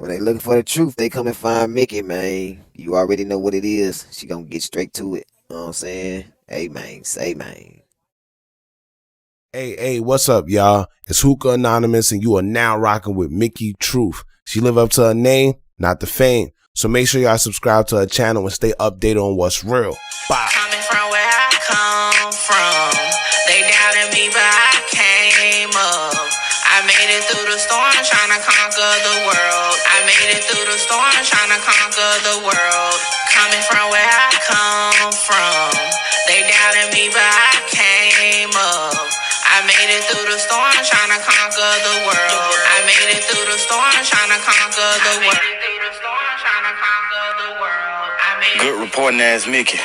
When they looking for the truth, they come and find Mickey, man. You already know what it is. She gonna get straight to it. You know what I'm saying? Hey, man. Say, man. Hey, what's up, y'all? It's Hookah Anonymous, and you are now rocking with Mickey Truth. She live up to her name, not the fame. So make sure y'all subscribe to her channel and stay updated on what's real. Bye. Coming from where I come from, they doubted me, but I came up. I made it through the storm, trying to conquer the world. I made it through the storm, trying to conquer the world. Coming from where I come from, they doubted me, but I came up. I made it through the storm, trying to conquer the world. I made it through the storm, trying to conquer the world. I made it through the storm, trying to conquer the world. Good reporting ass Mickey.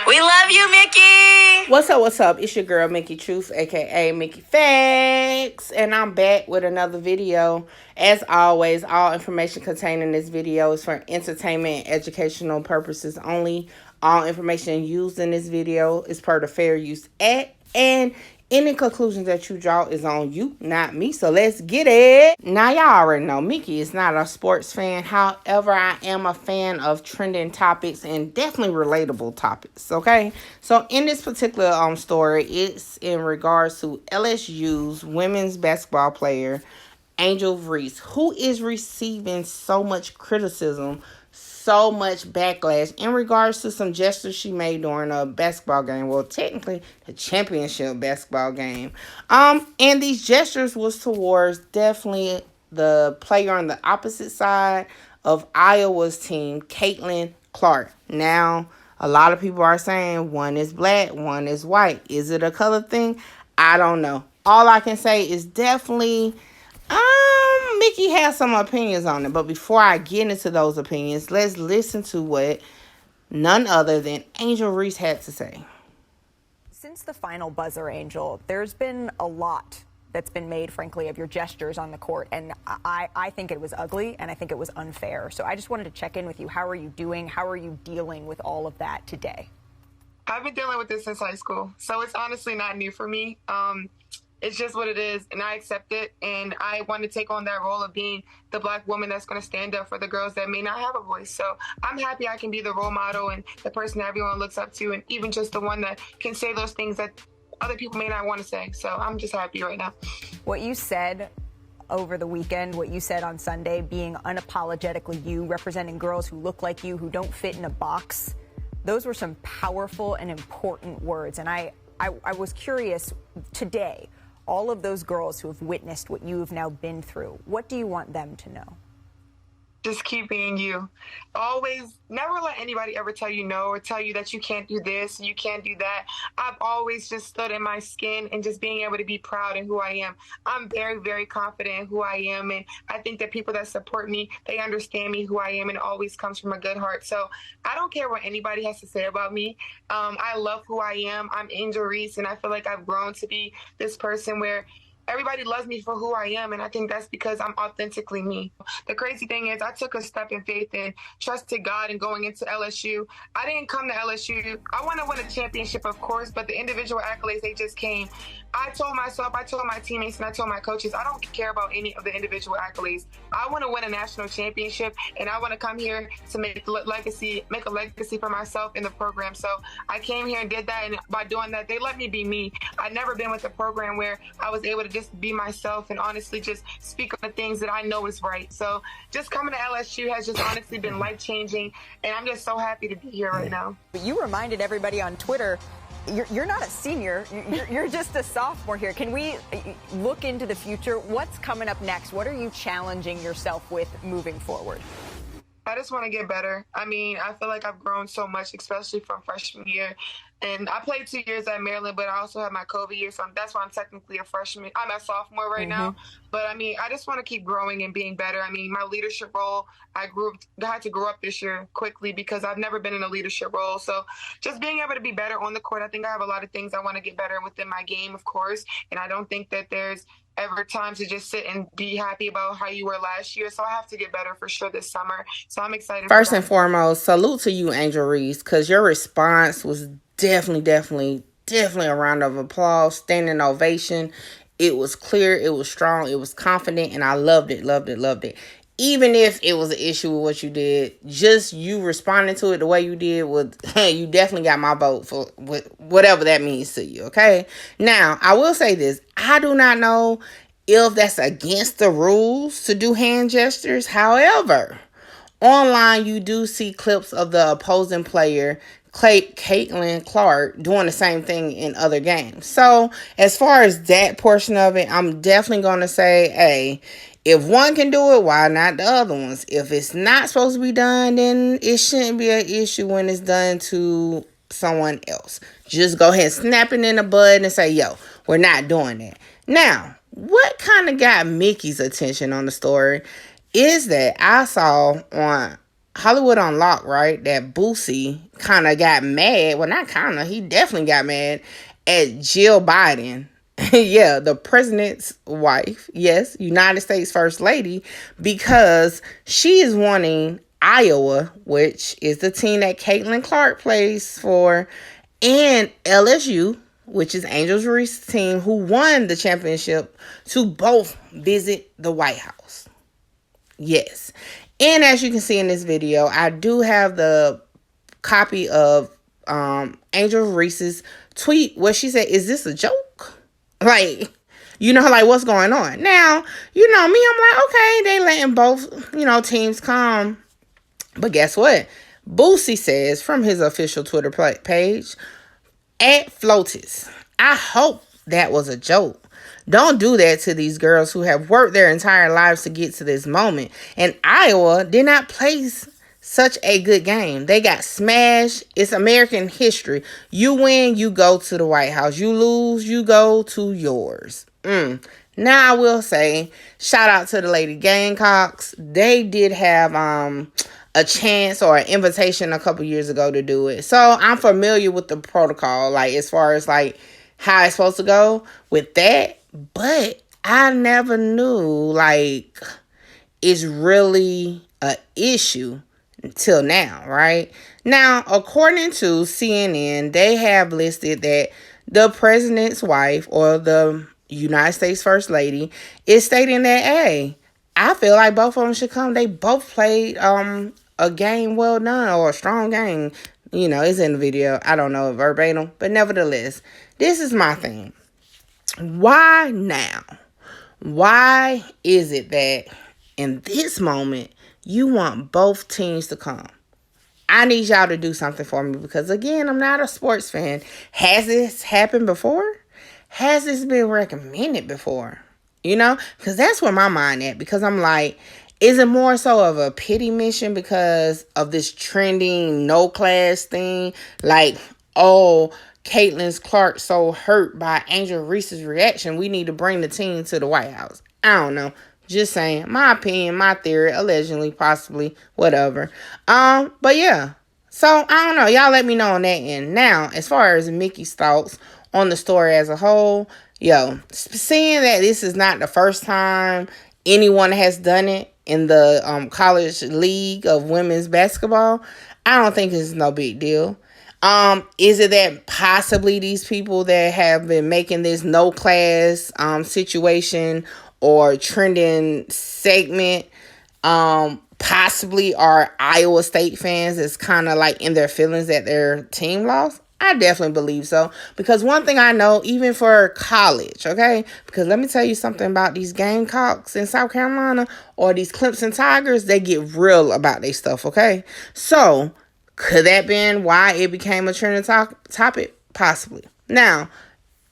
We love you, Mickey. What's up? It's your girl, Mickey Truth, aka Mickey Facts, and I'm back with another video. As always, all information contained in this video is for entertainment and educational purposes only. All information used in this video is per the Fair Use Act, and any conclusions that you draw is on you, not me. So let's get it. Now, y'all already know Mickey is not a sports fan. However, I am a fan of trending topics and definitely relatable topics, okay? So in this particular story, it's in regards to LSU's women's basketball player, Angel Reese, who is receiving so much criticism, so much backlash in regards to some gestures she made during a basketball game. Well, technically the championship basketball game. And these gestures was towards definitely the player on the opposite side of Iowa's team, Caitlin Clark. Now, a lot of people are saying one is black, one is white. Is it a color thing? I don't know. All I can say is definitely Mickey has some opinions on it, but before I get into those opinions, let's listen to what none other than Angel Reese had to say. Since the final buzzer, Angel, there's been a lot that's been made, frankly, of your gestures on the court, and I think it was ugly, and I think it was unfair. So I just wanted to check in with you. How are you doing? How are you dealing with all of that today? I've been dealing with this since high school, so it's honestly not new for me. It's just what it is, and I accept it, and I want to take on that role of being the black woman that's going to stand up for the girls that may not have a voice. So I'm happy I can be the role model and the person that everyone looks up to, and even just the one that can say those things that other people may not want to say. So I'm just happy right now. What you said over the weekend, what you said on Sunday, being unapologetically you, representing girls who look like you, who don't fit in a box, those were some powerful and important words. And I was curious today, all of those girls who have witnessed what you have now been through, what do you want them to know? Just keep being you. Always, never let anybody ever tell you no or tell you that you can't do this, you can't do that. I've always just stood in my skin and just being able to be proud in who I am. I'm very, very confident in who I am, and I think that people that support me, they understand me, who I am, and it always comes from a good heart. So I don't care what anybody has to say about me. I love who I am. I'm Angel Reese, and I feel like I've grown to be this person where everybody loves me for who I am, and I think that's because I'm authentically me. The crazy thing is I took a step in faith and trusted God in going into LSU. I didn't come to LSU. I want to win a championship, of course, but the individual accolades, they just came. I told myself, I told my teammates, and I told my coaches, I don't care about any of the individual accolades. I want to win a national championship, and I want to come here to make a legacy for myself in the program. So I came here and did that, and by doing that, they let me be me. I've never been with a program where I was able to just be myself and honestly just speak on the things that I know is right. So just coming to LSU has just honestly been life-changing, and I'm just so happy to be here right now. But you reminded everybody on Twitter, you're not a senior, you're just a sophomore here. Can we look into the future? What's coming up next? What are you challenging yourself with moving forward? I just want to get better. I mean, I feel like I've grown so much, especially from freshman year. And I played 2 years at Maryland, but I also had my COVID year, so that's why I'm technically a freshman. I'm a sophomore right now. But, I mean, I just want to keep growing and being better. I mean, my leadership role, I had to grow up this year quickly because I've never been in a leadership role. So just being able to be better on the court, I think I have a lot of things I want to get better within my game, of course. And I don't think that there's ever time to just sit and be happy about how you were last year. So I have to get better for sure this summer. So I'm excited. First and foremost, salute to you, Angel Reese, because your response was definitely a round of applause, standing ovation. It was clear, it was strong, it was confident, and I loved it, loved it, loved it. Even if it was an issue with what you did, just you responding to it the way you did, you definitely got my vote for whatever that means to you, okay? Now, I will say this. I do not know if that's against the rules to do hand gestures. However, online you do see clips of the opposing player, Caitlin Clark, doing the same thing in other games. So as far as that portion of it, I'm definitely going to say, hey, if one can do it, why not the other ones? If it's not supposed to be done, then it shouldn't be an issue when it's done to someone else. Just go ahead and snap it in the bud and say, yo, we're not doing that. Now, what kind of got Mickey's attention on the story is that I saw on Hollywood Unlocked, right, that Boosie kind of got mad. Well, not kind of. He definitely got mad at Jill Biden. Yeah, the president's wife. Yes, United States First Lady, because she is wanting Iowa, which is the team that Caitlin Clark plays for, and LSU, which is Angels Reese's team, who won the championship, to both visit the White House. Yes. And as you can see in this video, I do have the copy of Angel Reese's tweet where she said, is this a joke? Like, like what's going on? Now, me, I'm like, okay, they letting both, teams come. But guess what? Boosie says from his official Twitter page, at Flotis, I hope that was a joke. Don't do that to these girls who have worked their entire lives to get to this moment. And Iowa did not play such a good game. They got smashed. It's American history. You win, you go to the White House. You lose, you go to yours. Now I will say, shout out to the Lady Gamecocks. They did have a chance or an invitation a couple years ago to do it. So I'm familiar with the protocol, like as far as like how it's supposed to go with that. But I never knew like it's really a issue until now, right? Now, according to CNN, they have listed that the president's wife or the United States First Lady is stating that, hey, I feel like both of them should come. They both played a game well done or a strong game. It's in the video. I don't know verbatim, but nevertheless, this is my thing. Why now? Why is it that in this moment you want both teams to come? I need y'all to do something for me because, again, I'm not a sports fan. Has this happened before? Has this been recommended before? Because that's where my mind at. Because I'm like, is it more so of a pity mission because of this trending no class thing? Like, oh, Caitlin Clark so hurt by Angel Reese's reaction, we need to bring the team to the White House. I don't know. Just saying. My opinion, my theory, allegedly, possibly, whatever. But yeah. So, I don't know. Y'all let me know on that end. Now, as far as Mickey's thoughts on the story as a whole, seeing that this is not the first time anyone has done it in the college league of women's basketball, I don't think it's no big deal. Is it that possibly these people that have been making this no class situation or trending segment possibly are Iowa State fans that's kind of like in their feelings that their team lost? I definitely believe so. Because one thing I know, even for college, okay? Because let me tell you something about these Gamecocks in South Carolina or these Clemson Tigers, they get real about their stuff, okay? So, could that been why it became a trending topic? Possibly. Now,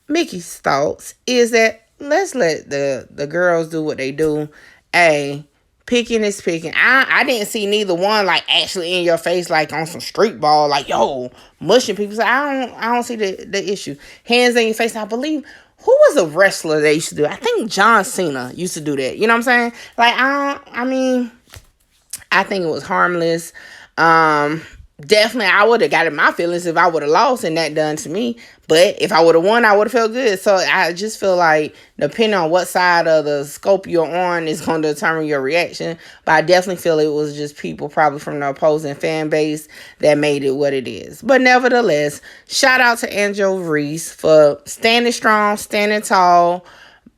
Mickey's thoughts is that let's let the girls do what they do. Picking is picking. I didn't see neither one like actually in your face like on some street ball like yo mushing people. So I don't see the issue. Hands in your face. I believe who was a wrestler that used to do it? I think John Cena used to do that. You know what I'm saying? Like I think it was harmless. Definitely, I would have got in my feelings if I would have lost and that done to me. But if I would have won, I would have felt good. So I just feel like depending on what side of the scope you're on is going to determine your reaction. But I definitely feel it was just people probably from the opposing fan base that made it what it is. But nevertheless, shout out to Angel Reese for standing strong, standing tall,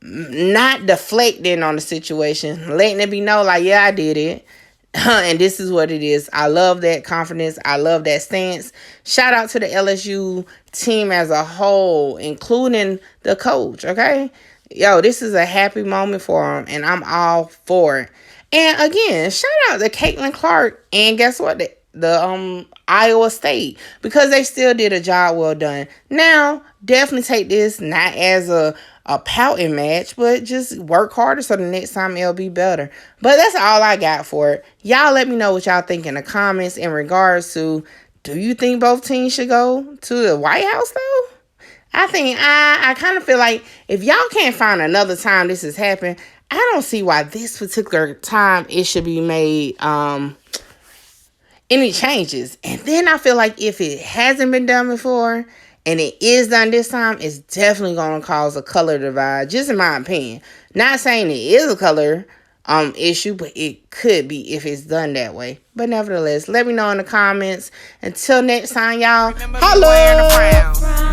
not deflecting on the situation, letting it be known like, yeah, I did it. And this is what it is. I love that confidence. I love that stance. Shout out to the LSU team as a whole, including the coach, okay? Yo, this is a happy moment for him, and I'm all for it. And again, shout out to Caitlin Clark, and guess what? The Iowa State, because they still did a job well done. Now, definitely take this not as a pouting match, but just work harder so the next time it'll be better. But that's all I got for it. Y'all let me know what y'all think in the comments in regards to, do you think both teams should go to the White House though? I think I kind of feel like if y'all can't find another time this has happened, I don't see why this particular time it should be made any changes. And then I feel like if it hasn't been done before and it is done this time, it's definitely going to cause a color divide, just in my opinion. Not saying it is a color issue, but it could be if it's done that way. But nevertheless, let me know in the comments. Until next time, y'all. Hello.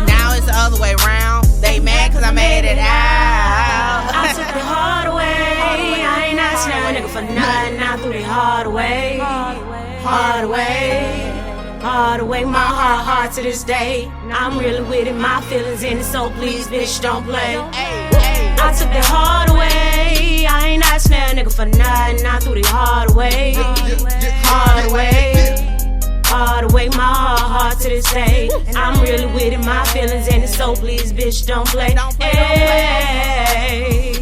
Now it's the other way around. They mad because I made it out. I took the hard way. I ain't asking a nigga for nothing. I threw the hard way. Hard way. Hard way, my heart to this day. I'm really with it, my feelings in it, so please, bitch, don't play. I took the hard way. I ain't asking a nigga for nothing. I threw the hard way. Hard way. Hard way, my heart to this day. I'm really with it, my feelings in it, so please, bitch, don't play. Hey.